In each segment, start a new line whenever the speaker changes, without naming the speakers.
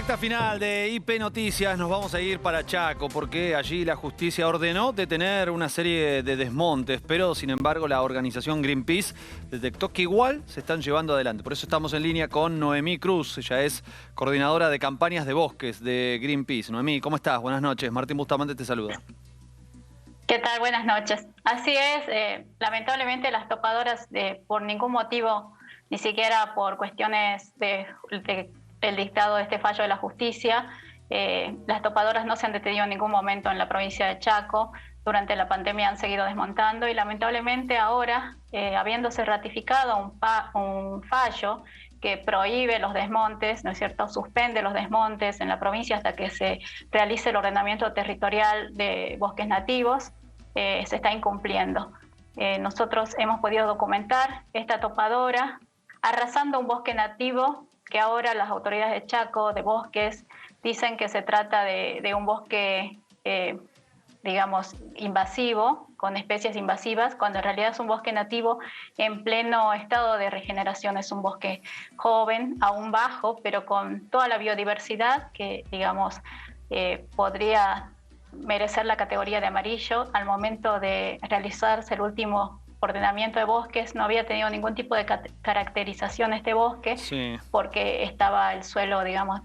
Recta final de IP Noticias, nos vamos a ir para Chaco porque allí la justicia ordenó detener una serie de desmontes, pero sin embargo la organización Greenpeace detectó que igual se están llevando adelante. Por eso estamos en línea con Noemí Cruz, ella es coordinadora de campañas de bosques de Greenpeace. Noemí, ¿cómo estás? Buenas noches, Martín Bustamante te saluda.
¿Qué tal? Buenas noches. Así es, lamentablemente las topadoras por ningún motivo, ni siquiera por cuestiones del dictado de este fallo de la justicia, las topadoras no se han detenido en ningún momento en la provincia de Chaco. Durante la pandemia han seguido desmontando y lamentablemente ahora, habiéndose ratificado un fallo que prohíbe los desmontes, ¿no es cierto?, suspende los desmontes en la provincia hasta que se realice el ordenamiento territorial de bosques nativos, se está incumpliendo. Nosotros hemos podido documentar esta topadora arrasando un bosque nativo que ahora las autoridades de Chaco, de bosques, dicen que se trata de un bosque, digamos, invasivo, con especies invasivas, cuando en realidad es un bosque nativo en pleno estado de regeneración. Es un bosque joven, aún bajo, pero con toda la biodiversidad que, digamos, podría merecer la categoría de amarillo. Al momento de realizarse el último ordenamiento de bosques, no había tenido ningún tipo de caracterización este bosque, sí, porque estaba el suelo, digamos,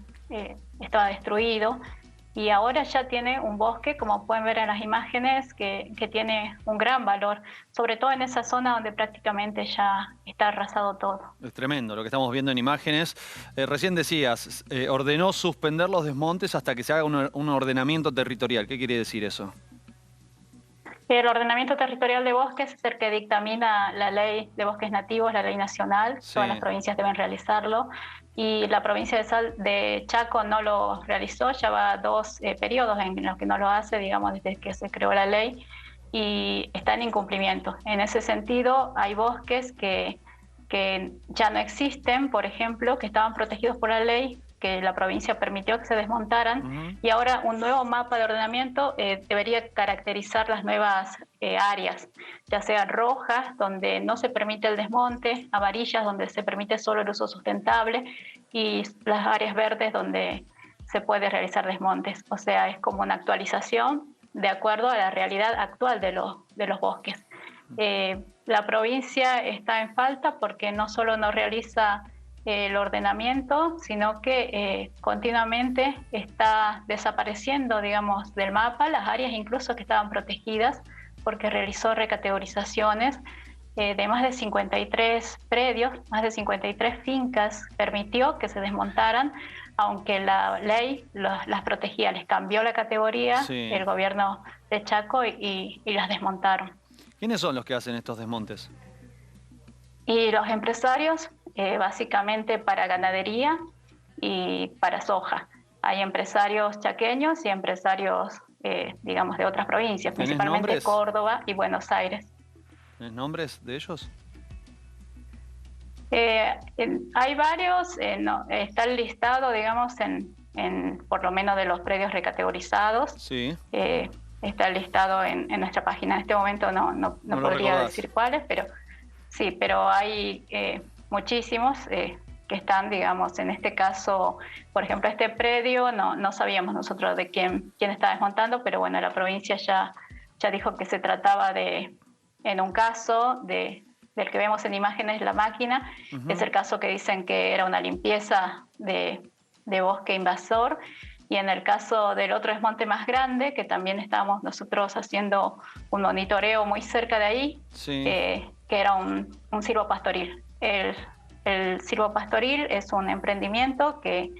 estaba destruido. Y ahora ya tiene un bosque, como pueden ver en las imágenes, que tiene un gran valor, sobre todo en esa zona donde prácticamente ya está arrasado todo.
Es tremendo lo que estamos viendo en imágenes. Recién decías, ordenó suspender los desmontes hasta que se haga un ordenamiento territorial. ¿Qué quiere decir eso?
El ordenamiento territorial de bosques es el que dictamina la ley de bosques nativos, la ley nacional. Sí. Todas las provincias deben realizarlo. Y la provincia de Chaco no lo realizó, ya va 2 periodos en los que no lo hace, digamos, desde que se creó la ley, y está en incumplimiento. En ese sentido, hay bosques que ya no existen, por ejemplo, que estaban protegidos por la ley, que la provincia permitió que se desmontaran, y ahora un nuevo mapa de ordenamiento debería caracterizar las nuevas áreas, ya sean rojas, donde no se permite el desmonte, amarillas, donde se permite solo el uso sustentable, y las áreas verdes, donde se puede realizar desmontes. O sea, es como una actualización de acuerdo a la realidad actual de los bosques. La provincia está en falta porque no solo no realiza el ordenamiento, sino que continuamente está desapareciendo, digamos, del mapa las áreas incluso que estaban protegidas, porque realizó recategorizaciones de más de 53 predios, más de 53 fincas, permitió que se desmontaran, aunque la ley las protegía. Les cambió la categoría, sí, el gobierno de Chaco y las desmontaron.
¿Quiénes son los que hacen estos desmontes?
Y los empresarios, básicamente para ganadería y para soja. Hay empresarios chaqueños y empresarios, digamos, de otras provincias, principalmente nombres? Córdoba y Buenos Aires.
¿Tienes nombres de ellos?
Hay varios, está el listado, digamos, por lo menos de los predios recategorizados. Sí. Está el listado en nuestra página. En este momento no podría decir cuáles, pero sí, pero hay muchísimos que están, digamos, en este caso, por ejemplo, este predio, no sabíamos nosotros de quién estaba desmontando, pero bueno, la provincia ya dijo que se trataba en un caso del que vemos en imágenes, la máquina, es el caso que dicen que era una limpieza de bosque invasor. Y en el caso del otro desmonte más grande, que también estábamos nosotros haciendo un monitoreo muy cerca de ahí, sí, que era un silvopastoril. El silvopastoril es un emprendimiento que,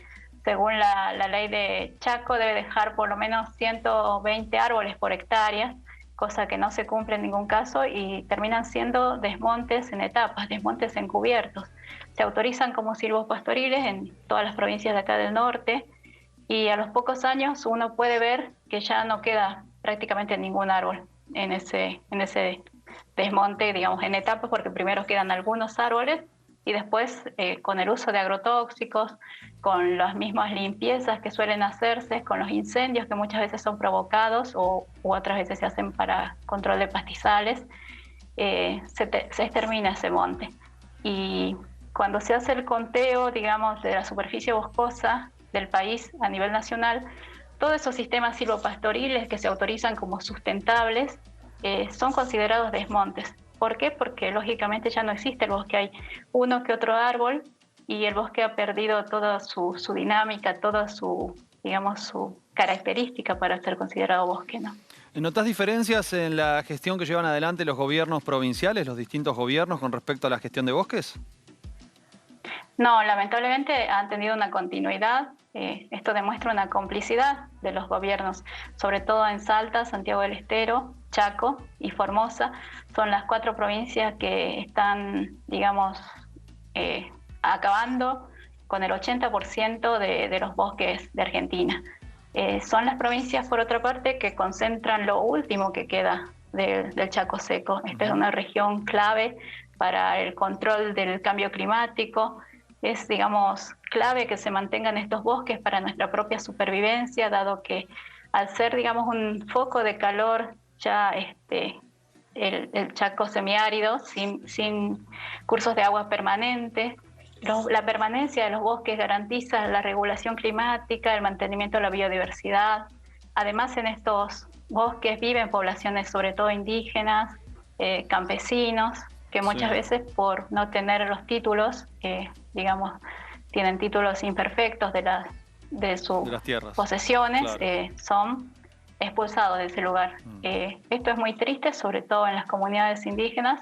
según la ley de Chaco, debe dejar por lo menos 120 árboles por hectárea, cosa que no se cumple en ningún caso, y terminan siendo desmontes en etapas, desmontes encubiertos. Se autorizan como silvopastoriles en todas las provincias de acá del norte, y a los pocos años uno puede ver que ya no queda prácticamente ningún árbol en ese desmonte, digamos, en etapas, porque primero quedan algunos árboles y después con el uso de agrotóxicos, con las mismas limpiezas que suelen hacerse, con los incendios que muchas veces son provocados u otras veces se hacen para control de pastizales, se extermina ese monte. Y cuando se hace el conteo, digamos, de la superficie boscosa del país a nivel nacional, todos esos sistemas silvopastoriles que se autorizan como sustentables son considerados desmontes. ¿Por qué? Porque lógicamente ya no existe el bosque, hay uno que otro árbol y el bosque ha perdido toda su dinámica, toda su, digamos, su característica para ser considerado bosque, ¿no?
¿Notás diferencias en la gestión que llevan adelante los gobiernos provinciales, los distintos gobiernos, con respecto a la gestión de bosques?
No, lamentablemente han tenido una continuidad. Esto demuestra una complicidad de los gobiernos, sobre todo en Salta, Santiago del Estero, Chaco y Formosa. Son las 4 provincias que están, digamos, acabando con el 80% de los bosques de Argentina. Son las provincias, por otra parte, que concentran lo último que queda del Chaco seco. Esta es una región clave para el control del cambio climático. Es, digamos, clave que se mantengan estos bosques para nuestra propia supervivencia, dado que al ser, digamos, un foco de calor ya el Chaco semiárido, sin cursos de agua permanentes, la permanencia de los bosques garantiza la regulación climática, el mantenimiento de la biodiversidad. Además, en estos bosques viven poblaciones, sobre todo indígenas, campesinos, que muchas veces por no tener los títulos, digamos, tienen títulos imperfectos de sus posesiones, claro. Son expulsados de ese lugar. Esto es muy triste, sobre todo en las comunidades indígenas.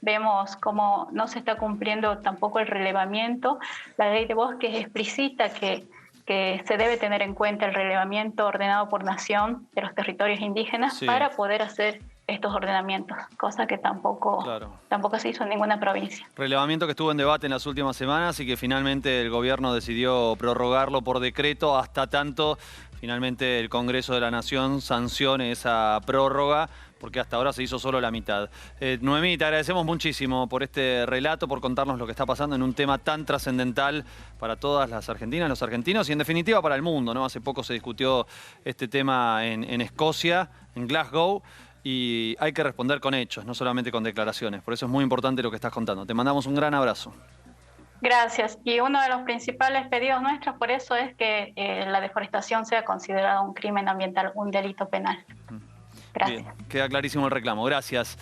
Vemos cómo no se está cumpliendo tampoco el relevamiento. La ley de bosques explicita que se debe tener en cuenta el relevamiento ordenado por nación de los territorios indígenas para poder hacer estos ordenamientos, cosa que tampoco se hizo en ninguna provincia.
Relevamiento que estuvo en debate en las últimas semanas y que finalmente el gobierno decidió prorrogarlo por decreto hasta tanto finalmente el Congreso de la Nación sancione esa prórroga, porque hasta ahora se hizo solo la mitad. Noemí, te agradecemos muchísimo por este relato, por contarnos lo que está pasando en un tema tan trascendental para todas las argentinas, los argentinos y en definitiva para el mundo, ¿no? Hace poco se discutió este tema en Escocia, en Glasgow, y hay que responder con hechos, no solamente con declaraciones. Por eso es muy importante lo que estás contando. Te mandamos un gran abrazo.
Gracias. Y uno de los principales pedidos nuestros por eso es que la deforestación sea considerada un crimen ambiental, un delito penal. Gracias.
Bien, queda clarísimo el reclamo. Gracias.